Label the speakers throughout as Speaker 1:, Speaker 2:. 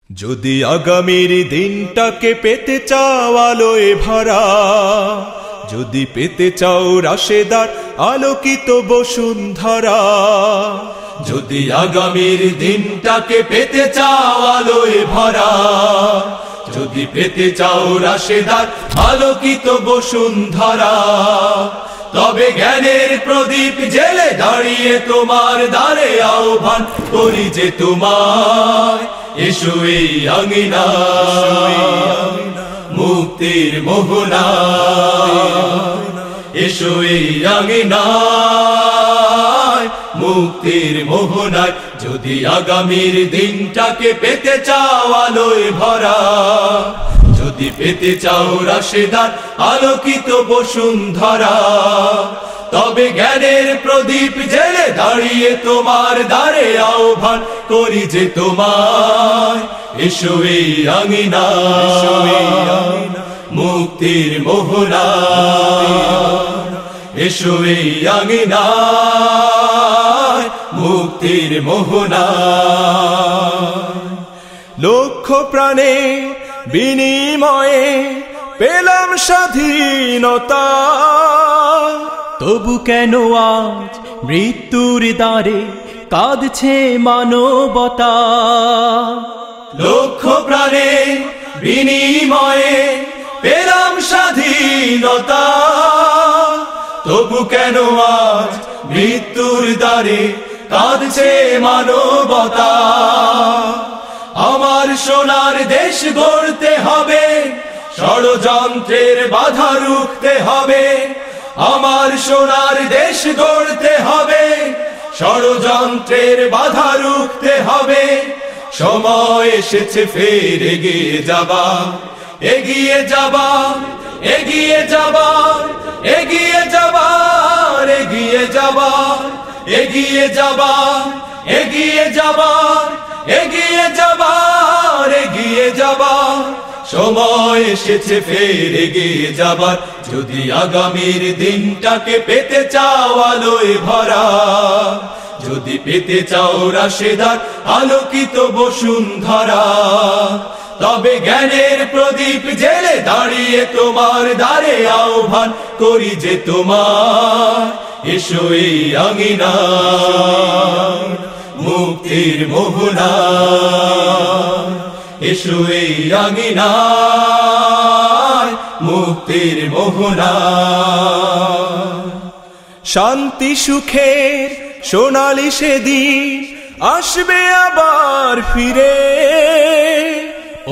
Speaker 1: যদি আগামীর দিনটাকে পেতে চাও আলোয় ভরা, যদি পেতে চাও রাশেদার আলোকিত বসুন্ধরা,
Speaker 2: যদি আগামীর দিনটাকে পেতে চাও আলোয় ভরা, যদি পেতে চাও রাশেদার আলোকিত বসুন্ধরা, তবে জ্ঞানের প্রদীপ জেলে দাঁড়িয়ে তোমার দ্বারে আহ্বান করি যে তোমায়, এসো এই আঙিনায় মুক্তির মোহনায়, এসো এই আঙিনায় মুক্তির মোহনায়। যদি আগামীর দিনটাকে পেতে চাও আলোয় ভরা, যদি পেতে চাও রাশেদার আলোকিত বসুন্ধরা, তবে জ্ঞানের প্রদীপ জেলে দাঁড়িয়ে তোমার দ্বারে আহ্বান করি যে তোমায়, এসো এই আঙিনায় মুক্তির মোহনায়, এসো এই আঙিনায় মুক্তির মোহনায়।
Speaker 1: লক্ষ প্রাণে বিনিময়ে পেলাম স্বাধীনতা,
Speaker 3: তবু কেন আজ মৃত্যুর দ্বারে কাঁদছে মানবতা?
Speaker 2: লক্ষ প্রাণে বিনিময়ে পেলাম স্বাধীনতা, তবু কেন আজ মৃত্যুর দ্বারে কাঁদছে মানবতা? আমার সোনার দেশ গড়তে হবে, ষড়যন্ত্রের বাধা রুখতে হবে। আমার সোনার দেশ গড়তে হবে, ষড়যন্ত্রের বাধা রুখতে হবে। সময় এসেছে ফের এগিয়ে যাবার, এগিয়ে যাবার, এগিয়ে যাবার, এগিয়ে যাবার, এগিয়ে যাবার, এগিয়ে যাবার, এগিয়ে যাবার, এগিয়ে যাবার, এগিয়ে যাবার। সময় এসেছে ফের এগিয়ে যাবার। যদি আগামীর দিনটাকে পেতে চাও আলোয় ভরা, যদি পেতে চাও রাশেদার আলোকিত বসুন্ধরা, তবে জ্ঞানের প্রদীপ জেলে দাঁড়িয়ে তোমার দ্বারে আহ্বান করি যে তোমার, এসো এই আঙিনায় মুক্তির মোহনায়, এসো এই আঙিনায় মুক্তির মোহনায়।
Speaker 1: শান্তি সুখের সোনালি সেদিন আসবে আবার ফিরে,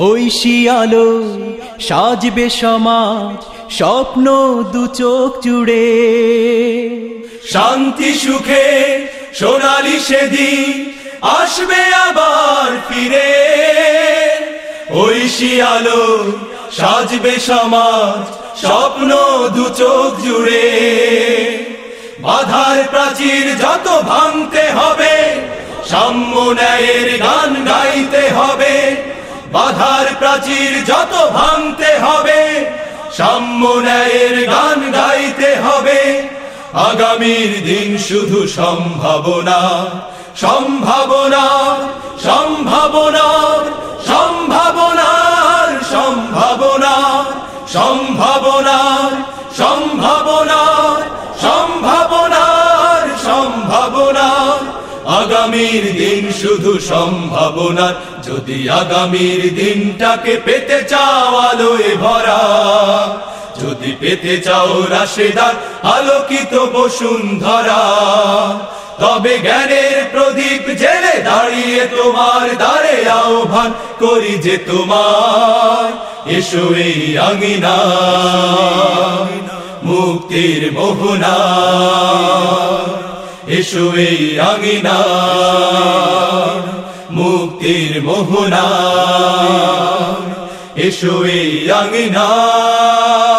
Speaker 3: ঐশী আলো সাজবে সমাজ স্বপ্ন দু চোখ জুড়ে।
Speaker 2: শান্তি সুখে সোনালি সেদিন আসবে আবার ফিরে, ঐশী আলো সাজবে সমাজ স্বপ্ন দু চোখ জুড়ে। বাধার প্রাচীর যত ভাঙতে হবে, সাম্য ন্যায়ের গান গাইতে হবে। বাধার প্রাচীর যত ভাঙতে হবে, সাম্য ন্যায়ের গান গাইতে হবে। আগামীর দিন শুধু সম্ভাবনা, সম্ভাবনা, সম্ভাবনা, সম্ভাবনার, সম্ভাবনার, সম্ভাবনার, সম্ভাবনার, সম্ভাবনার, সম্ভাবনার। আগামীর দিন শুধু সম্ভাবনার। যদি আগামীর দিনটাকে পেতে চাও আলোয় ভরা, যদি পেতে চাও রাশেদার আলোকিত বসুন্ধরা, তবে জ্ঞানের প্রদীপ জেলে দাঁড়িয়ে তোমার দ্বারে আহ্বান করি যে তোমার, এসো এই আঙিনায় মুক্তির মোহনায়, এসো এই আঙিনায় মুক্তির মোহনায়, এসো এই আঙিনায়।